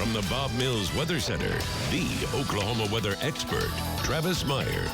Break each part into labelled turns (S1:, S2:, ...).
S1: from the Bob Mills Weather Center, the Oklahoma weather expert, Travis Meyer.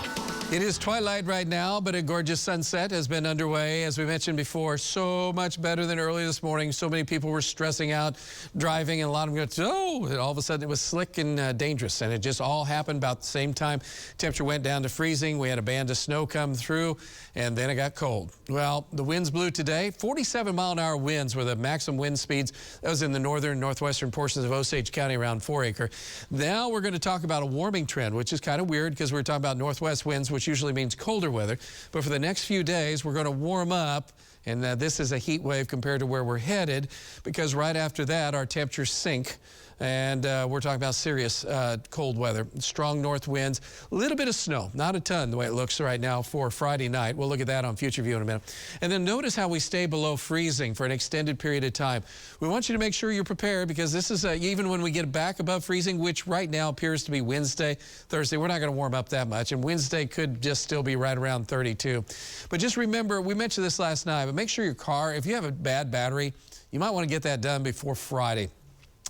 S2: It is twilight right now, but a gorgeous sunset has been underway. As we mentioned before, so much better than early this morning. So many people were stressing out driving, and a lot of them go, oh, and all of a sudden it was slick and dangerous. And it just all happened about the same time. Temperature went down to freezing. We had a band of snow come through, and then it got cold. Well, the winds blew today. 47-mile-an-hour winds were the maximum wind speeds. That was in the northern and northwestern portions of Osage County around 4 acre. Now we're going to talk about a warming trend, which is kind of weird because we're talking about northwest winds, which usually means colder weather. But for the next few days, we're going to warm up. And this is a heat wave compared to where we're headed, because right after that, our temperatures sink. And we're talking about serious cold weather, strong north winds, a little bit of snow, not a ton the way it looks right now for Friday night. We'll look at that on Future View in a minute. And then notice how we stay below freezing for an extended period of time. We want you to make sure you're prepared, because this is even when we get back above freezing, which right now appears to be Wednesday, Thursday, we're not going to warm up that much. And Wednesday could just still be right around 32. But just remember, we mentioned this last night, but make sure your car, if you have a bad battery, you might want to get that done before Friday,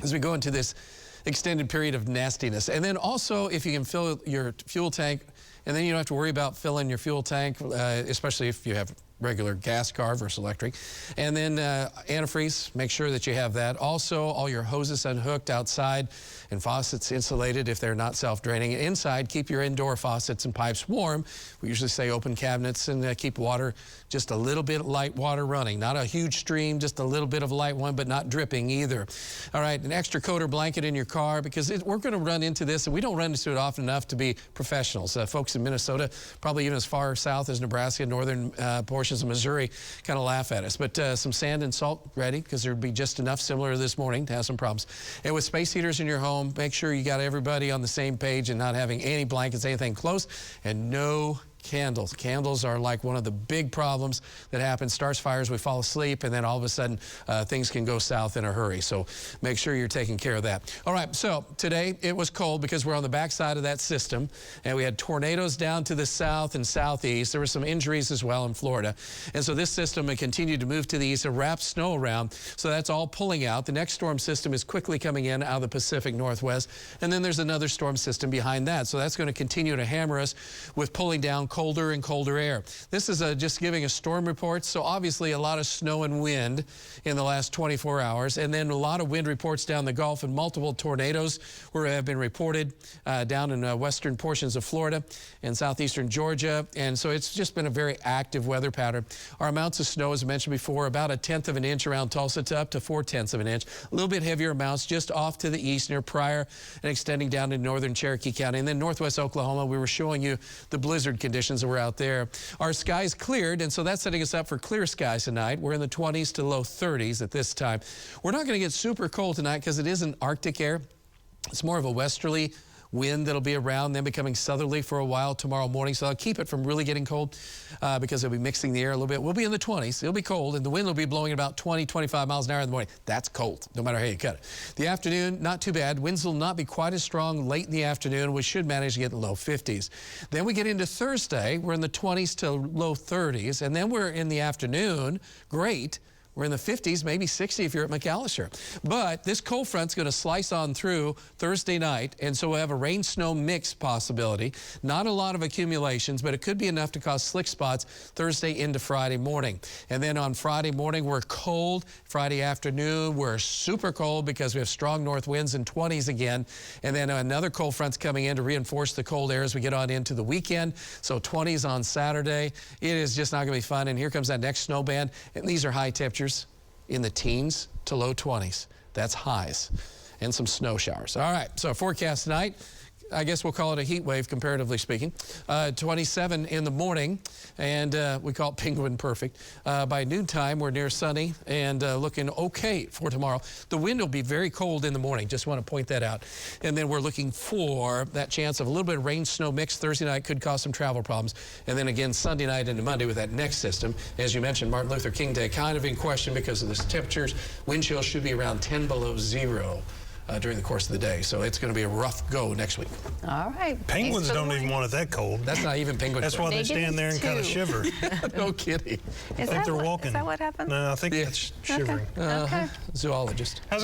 S2: as we go into this extended period of nastiness. And then also, if you can fill your fuel tank, and then you don't have to worry about filling your fuel tank, especially if you have regular gas car versus electric. And then antifreeze, make sure that you have that. Also, all your hoses unhooked outside and faucets insulated if they're not self-draining. Inside, keep your indoor faucets and pipes warm. We usually say open cabinets, and keep water, just a little bit light water running. Not a huge stream, just a little bit of a light one, but not dripping either. All right, an extra coat or blanket in your car, because we're going to run into this, and we don't run into it often enough to be professionals. Folks in Minnesota, probably even as far south as Nebraska, northern portions of Missouri, kind of laugh at us. But some sand and salt ready, because there'd be just enough similar to this morning to have some problems. And with space heaters in your home, make sure you got everybody on the same page and not having any blankets, anything close, and no candles. Candles are like one of the big problems that happens. Starts fires, we fall asleep, and then all of a sudden things can go south in a hurry. So make sure you're taking care of that. All right, so today it was cold because we're on the backside of that system, and we had tornadoes down to the south and southeast. There were some injuries as well in Florida. And so this system will continue to move to the east and wrap snow around. So that's all pulling out. The next storm system is quickly coming in out of the Pacific Northwest. And then there's another storm system behind that. So that's going to continue to hammer us with pulling down colder and colder air. This is just giving a storm report, so obviously a lot of snow and wind in the last 24 hours, and then a lot of wind reports down the Gulf, and multiple tornadoes have been reported down in western portions of Florida and southeastern Georgia, and so it's just been a very active weather pattern. Our amounts of snow, as I mentioned before, about 1/10 of an inch around Tulsa to up to 4/10 of an inch. A little bit heavier amounts just off to the east near Pryor and extending down to northern Cherokee County, and then northwest Oklahoma. We were showing you the blizzard conditions that were out there. Our skies cleared, and so that's setting us up for clear skies tonight. We're in the 20s to low 30s at this time. We're not going to get super cold tonight because it isn't Arctic air. It's more of a westerly wind that'll be around, then becoming southerly for a while tomorrow morning. So I'll keep it from really getting cold because it'll be mixing the air a little bit. We'll be in the 20s. It'll be cold, and the wind will be blowing about 20, 25 miles an hour in the morning. That's cold, no matter how you cut it. The afternoon, not too bad. Winds will not be quite as strong late in the afternoon. We should manage to get in the low 50s. Then we get into Thursday. We're in the 20s to low 30s, and then we're in the afternoon. Great. We're in the 50s, maybe 60 if you're at McAllister. But this cold front's going to slice on through Thursday night, and so we'll have a rain-snow mix possibility. Not a lot of accumulations, but it could be enough to cause slick spots Thursday into Friday morning. And then on Friday morning, we're cold. Friday afternoon, we're super cold because we have strong north winds and 20s again. And then another cold front's coming in to reinforce the cold air as we get on into the weekend. So 20s on Saturday. It is just not going to be fun. And here comes that next snow band. And these are high temperatures in the teens to low 20s. That's highs, and some snow showers. All right, so forecast tonight, I guess we'll call it a heat wave, comparatively speaking. 27 in the morning, and we call it penguin perfect. By noontime, we're near sunny and looking okay for tomorrow. The wind will be very cold in the morning. Just want to point that out. And then we're looking for that chance of a little bit of rain-snow mix. Thursday night could cause some travel problems. And then again, Sunday night into Monday with that next system. As you mentioned, Martin Luther King Day kind of in question because of the temperatures. Wind chill should be around 10 below zero. During the course of the day. So it's going to be a rough go next week.
S3: All right.
S4: Penguins don't even want it that cold.
S2: That's not even penguin.
S4: That's why they stand there and kind of shiver.
S2: No kidding.
S3: Is
S4: I think they're walking.
S3: Is that what happened?
S4: No, I think that's shivering.
S3: Okay.
S2: Zoologist.
S4: How's it going?